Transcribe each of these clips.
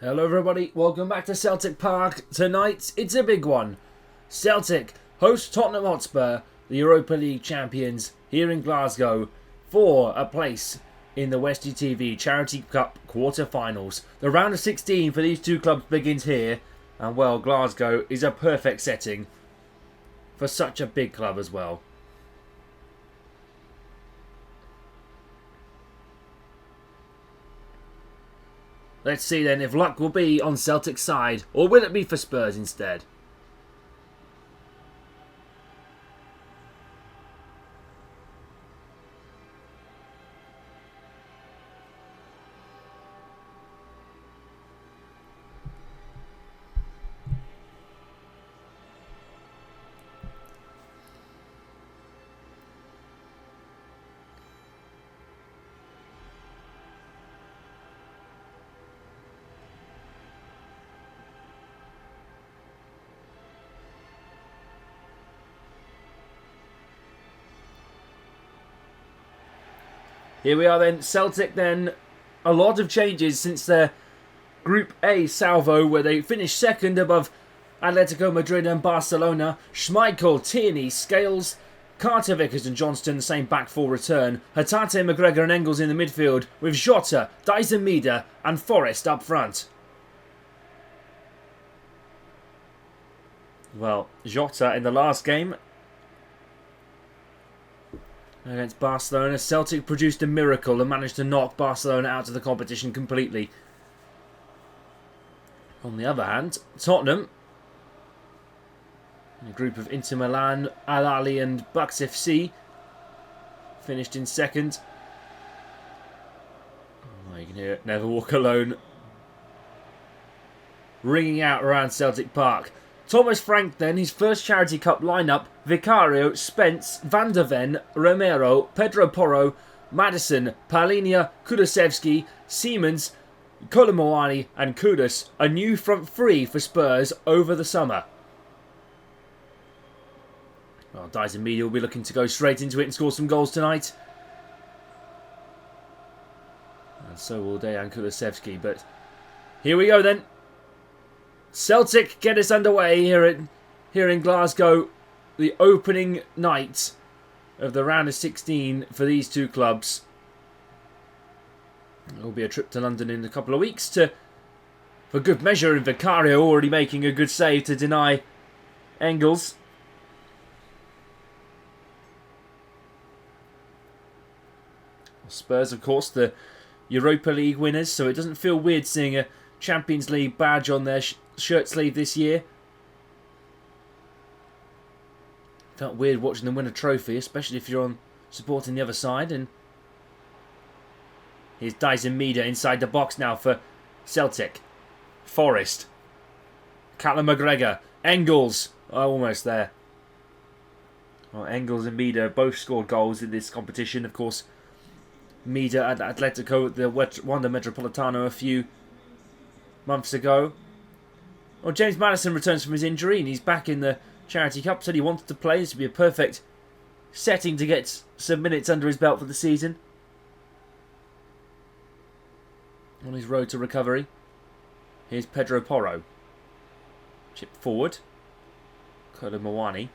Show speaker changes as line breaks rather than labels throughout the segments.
Hello everybody, welcome back to Celtic Park. Tonight, it's a big one. Celtic host Tottenham Hotspur, the Europa League champions, here in Glasgow for a place in the Westie TV Charity Cup quarter-finals. The round of 16 for these two clubs begins here, and well, Glasgow is a perfect setting for such a big club as well. Let's see then if luck will be on Celtic's side, or will it be for Spurs instead? Here we are then, Celtic then, a lot of changes since their Group A salvo where they finished second above Atletico Madrid and Barcelona. Schmeichel, Tierney, Scales, Carter, Vickers and Johnston, the same back four return. Hatate, McGregor and Engels in the midfield with Jota, Dyson Mida and Forrest up front. Well, Jota in the last game against Barcelona, Celtic produced a miracle and managed to knock Barcelona out of the competition completely. On the other hand, Tottenham, a group of Inter Milan, Al Ahly and Bucks FC, finished in second. Oh, you can hear it, Never Walk Alone ringing out around Celtic Park. Thomas Frank then, his first Charity Cup lineup: Vicario, Spence, Van der Ven, Romero, Pedro Porro, Madison, Palhinha, Kulusevski, Siemens, Kolomoani and Kudus. A new front three for Spurs over the summer. Well, Dyson Media will be looking to go straight into it and score some goals tonight. And so will Dejan Kulusevski, but here we go then. Celtic get us underway here in Glasgow. The opening night of the round of 16 for these two clubs. It will be a trip to London in a couple of weeks for good measure, and Vicario already making a good save to deny Engels. Spurs, of course, the Europa League winners, so it doesn't feel weird seeing a Champions League badge on their shirt sleeve this year. Felt weird watching them win a trophy, especially if you're on supporting the other side. And here's Dyson Mida inside the box now for Celtic. Forrest, Callum McGregor, Engels, almost there. Well, Engels and Mida both scored goals in this competition. Of course, Mida at Atletico at the Wanda Metropolitano a few months ago. Well, James Maddison returns from his injury and he's back in the Charity Cup. Said he wanted to play. This would be a perfect setting to get some minutes under his belt for the season. On his road to recovery. Here's Pedro Porro. Chip forward. Kolomoani.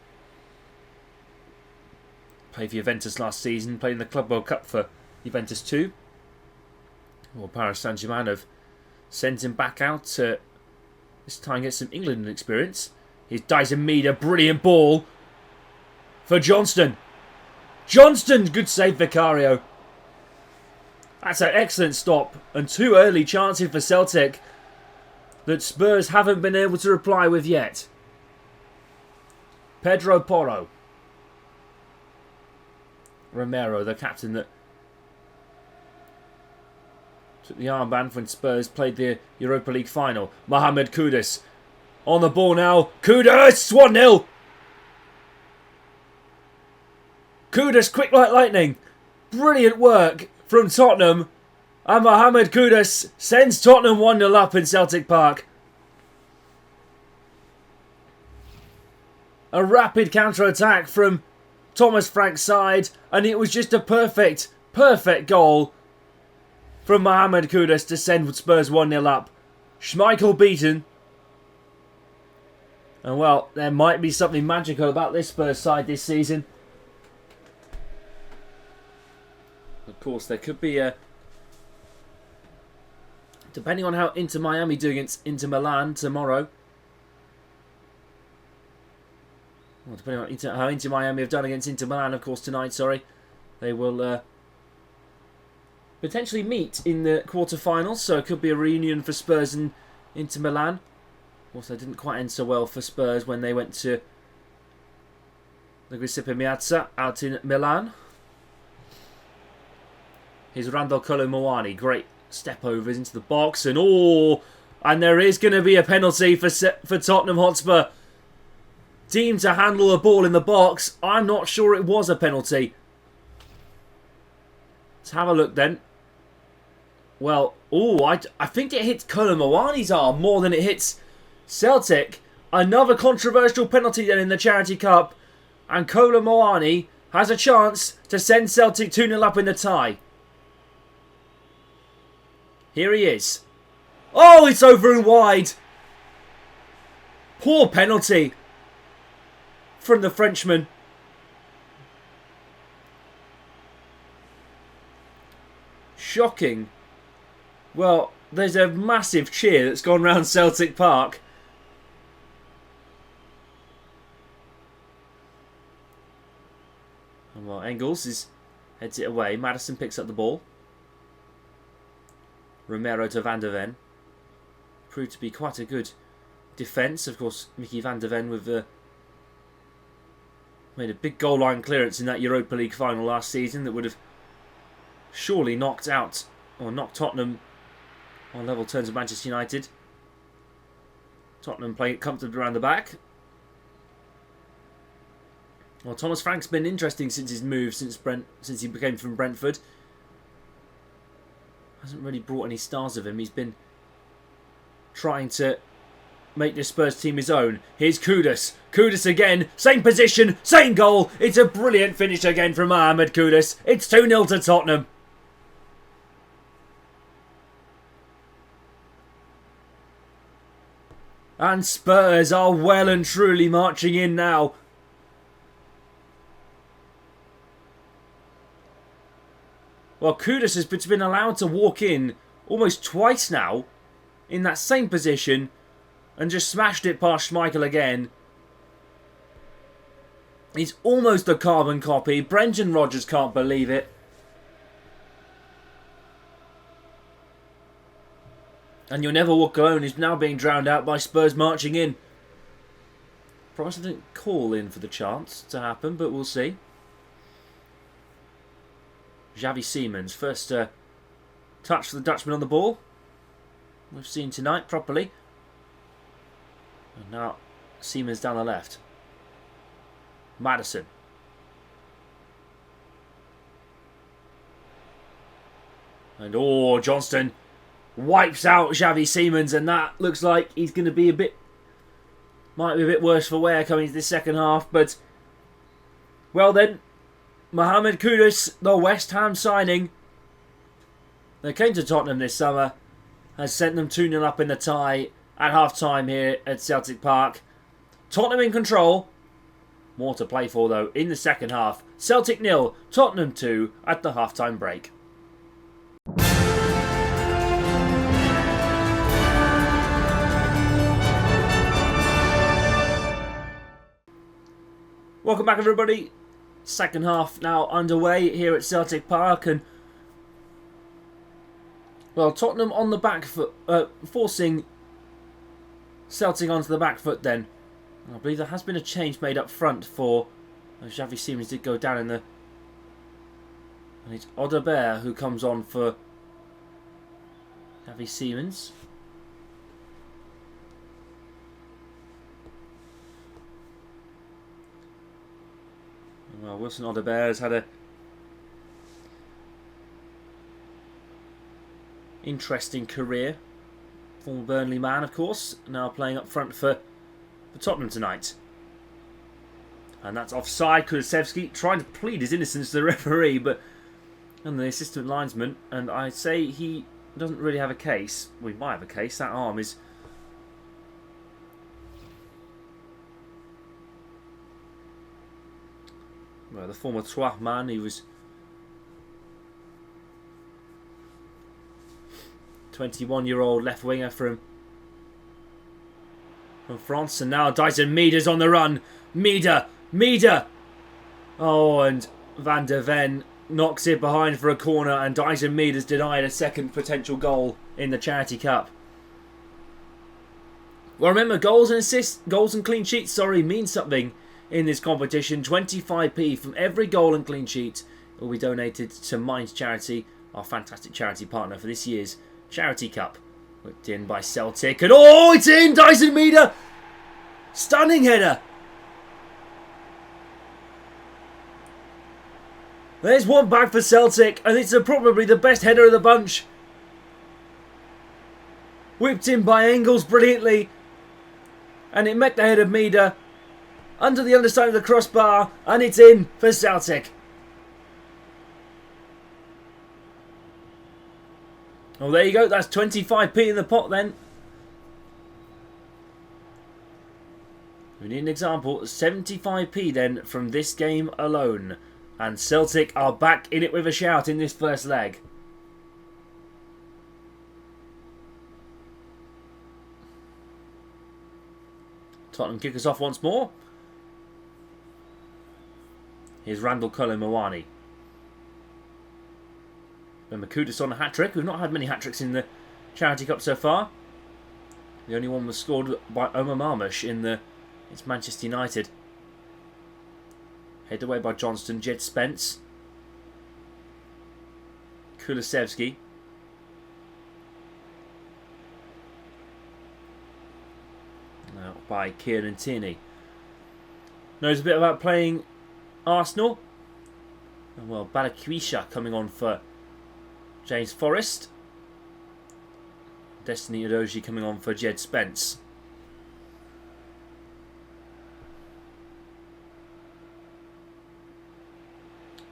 Played for Juventus last season. Played in the Club World Cup for Juventus too. Well, Paris Saint-Germain have sent him back out to this time get some England experience. Here's Dyson Mead, a brilliant ball for Johnston. Johnston, good save, Vicario. That's an excellent stop and two early chances for Celtic that Spurs haven't been able to reply with yet. Pedro Porro. Romero, the captain that took the armband when Spurs played the Europa League final. Mohamed Kudus on the ball now. Kudus! 1-0! Kudus, quick like lightning. Brilliant work from Tottenham. And Mohamed Kudus sends Tottenham 1-0 up in Celtic Park. A rapid counter-attack from Thomas Frank's side. And it was just a perfect goal from Mohamed Kudus to send Spurs 1-0 up. Schmeichel beaten. And well, there might be something magical about this Spurs side this season. Of course, there could be a... Depending on how Inter Miami do against Inter Milan tomorrow. Well, depending on how Inter Miami have done against Inter Milan, of course, tonight, sorry. They will potentially meet in the quarterfinals, so it could be a reunion for Spurs and Inter Milan. Of course, they didn't quite end so well for Spurs when they went to the Giuseppe Meazza out in Milan. Here's Randall Kolo Muani, great step overs into the box, and and there is going to be a penalty for Tottenham Hotspur. Deemed to handle the ball in the box. I'm not sure it was a penalty. Let's have a look then. Well, I think it hits Kolo Muani's arm more than it hits Celtic. Another controversial penalty then in the Charity Cup, and Kolo Muani has a chance to send Celtic 2-0 up in the tie. Here he is. Oh, it's over and wide. Poor penalty from the Frenchman. Shocking. Well, there's a massive cheer that's gone round Celtic Park. And well, Engels heads it away. Maddison picks up the ball. Romero to Van der Ven. Proved to be quite a good defence. Of course, Mickey Van der Ven with made a big goal line clearance in that Europa League final last season that would have surely knocked Tottenham on level terms of Manchester United. Tottenham playing it comfortably around the back. Well, Thomas Frank's been interesting since his move, since he became from Brentford. Hasn't really brought any stars of him. He's been trying to make the Spurs team his own. Here's Kudus. Kudus again. Same position. Same goal. It's a brilliant finish again from Mohamed Kudus. It's 2-0 to Tottenham. And Spurs are well and truly marching in now. Well, Kudus has been allowed to walk in almost twice now in that same position and just smashed it past Schmeichel again. He's almost a carbon copy. Brendan Rodgers can't believe it. And You'll Never Walk Alone is now being drowned out by Spurs marching in. Probably didn't call in for the chance to happen, but we'll see. Xavi Simons, first touch for the Dutchman on the ball. We've seen tonight properly. And now Simons down the left. Maddison. And Johnston wipes out Xavi Simons, and that looks like he's going to be might be a bit worse for wear coming into this second half, but well then, Mohamed Kudus, the West Ham signing, that came to Tottenham this summer, has sent them 2-0 up in the tie at half-time here at Celtic Park. Tottenham in control. More to play for, though, in the second half. Celtic 0, Tottenham 2 at the half-time break. Welcome back, everybody. Second half now underway here at Celtic Park, and well, Tottenham on the back foot, forcing Celtic onto the back foot. Then I believe there has been a change made up front for Xavi Simons did go down and it's Odobert who comes on for Xavi Simons. Well, Wilson Odobert has had a interesting career. Former Burnley man, of course. Now playing up front for Tottenham tonight. And that's offside. Kulusevski trying to plead his innocence to the referee, and the assistant linesman. And I say he doesn't really have a case. We might have a case. That arm is... Well, the former Troyes man, he was 21-year-old left winger from France, and now Dyson Meader's on the run. Meader! Oh, and Van der Ven knocks it behind for a corner, and Dyson Meader's denied a second potential goal in the Charity Cup. Well, remember, goals and assists, goals and clean sheets, mean something in this competition. 25p from every goal and clean sheet will be donated to Minds Charity, our fantastic charity partner for this year's Charity Cup. Whipped in by Celtic, and oh, it's in! Dyson Meader! Stunning header! There's one back for Celtic, and it's probably the best header of the bunch. Whipped in by Engels brilliantly, and it met the head of Meader under the underside of the crossbar, and it's in for Celtic. Well, there you go. That's 25p in the pot then. We need an example. 75p then from this game alone. And Celtic are back in it with a shout in this first leg. Tottenham kick us off once more. Here's Randall Colomawani. And Makudis on a hat-trick. We've not had many hat-tricks in the Charity Cup so far. The only one was scored by Omar Marmush in it's Manchester United. Headed away by Johnston. Jed Spence. Kulusevski. Now by Kieran Tierney. Knows a bit about playing Arsenal. And well, Balikwisha coming on for James Forrest. Destiny Udoji coming on for Jed Spence.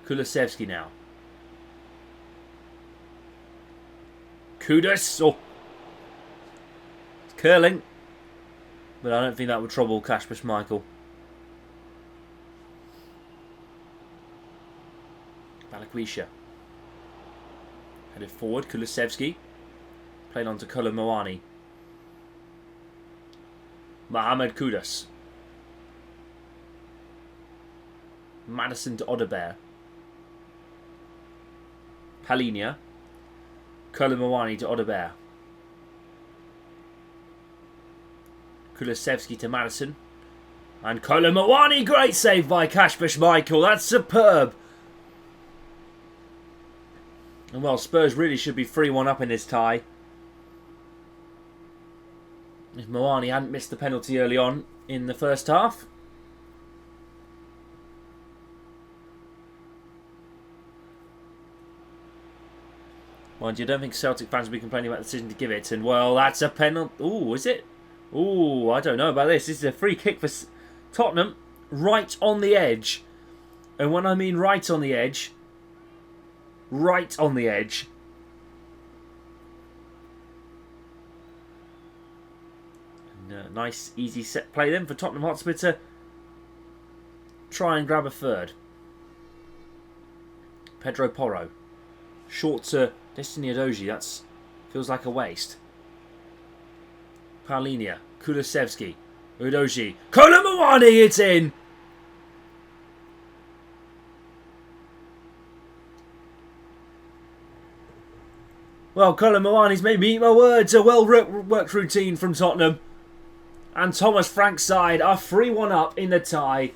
Kulusevski now. Kudus. Oh. It's curling. But I don't think that would trouble Kasper Schmeichel. Balikwisha. Headed forward, Kulusevski. Played on to Colomawani. Mohamed Kudus. Madison to Odobert. Palinia. Colomawani to Odobert. Kulusevski to Madison. And Colomawani, great save by Kasper Schmeichel. That's superb. And well, Spurs really should be 3-1 up in this tie. If Moani hadn't missed the penalty early on in the first half. Mind you, I don't think Celtic fans will be complaining about the decision to give it. And well, that's a penalty. Ooh, is it? Ooh, I don't know about this. This is a free kick for Tottenham. Right on the edge. And when I mean right on the edge... Right on the edge. And, nice, easy set play then for Tottenham Hotspur to try and grab a third. Pedro Porro. Short to Destiny Udoji. That feels like a waste. Palinia. Kulusevski. Udoji. Colomawani, it's in! Well, Colomawani's made me eat my words. A well-worked routine from Tottenham. And Thomas Frank's side are 3-1 up in the tie.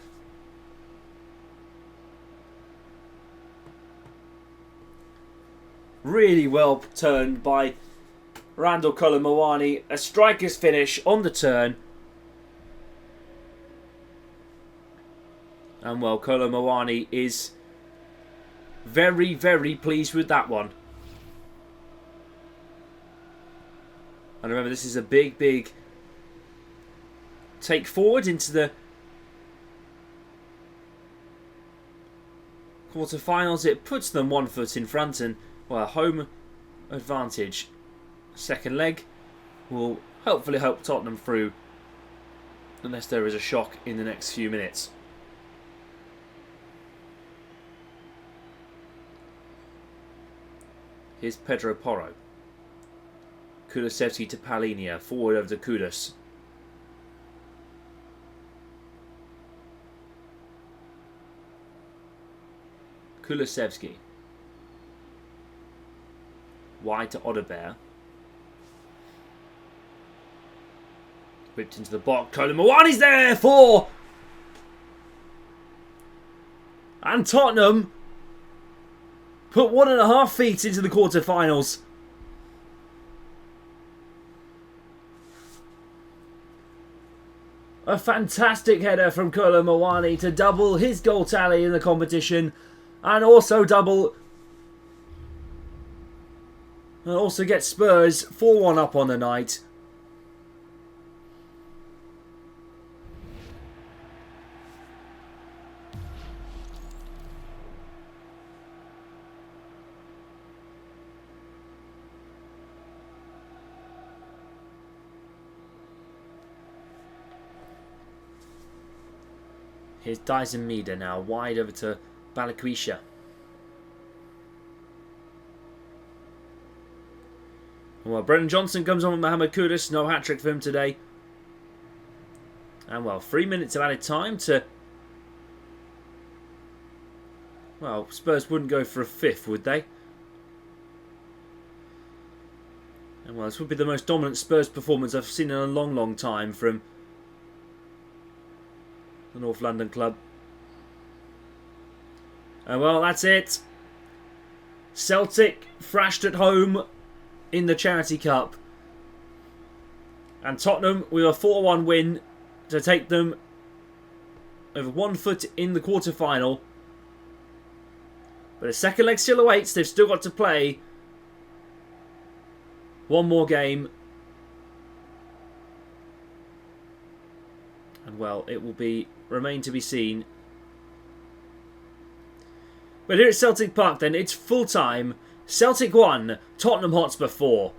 Really well turned by Randall Colomawani. A striker's finish on the turn. And well, Colomawani is very, very pleased with that one. And remember, this is a big, big take forward into the quarterfinals. It puts them 1 foot in front and, well, home advantage second leg will hopefully help Tottenham through, unless there is a shock in the next few minutes. Here's Pedro Porro. Kulusevski to Palhinha. Forward over to Kudus. Kulusevski. Wide to Odebear. Whipped into the box. Kolo Muani's there for... And Tottenham put 1.5 feet into the quarter-finals. A fantastic header from Kolo Muani to double his goal tally in the competition. And also get Spurs 4-1 up on the night. Here's Dyson Meader now, wide over to Balikwisha. Well, Brennan Johnson comes on with Mohamed Kudus. No hat-trick for him today. And, well, 3 minutes of added time to... Well, Spurs wouldn't go for a fifth, would they? And, well, this would be the most dominant Spurs performance I've seen in a long, long time from the North London club. And, well, that's it. Celtic thrashed at home in the Charity Cup. And Tottenham with a 4-1 win to take them over 1 foot in the quarter-final. But a second leg still awaits. They've still got to play one more game. And, well, it will remain to be seen. But here at Celtic Park then, it's full time. Celtic 1, Tottenham Hotspur 4.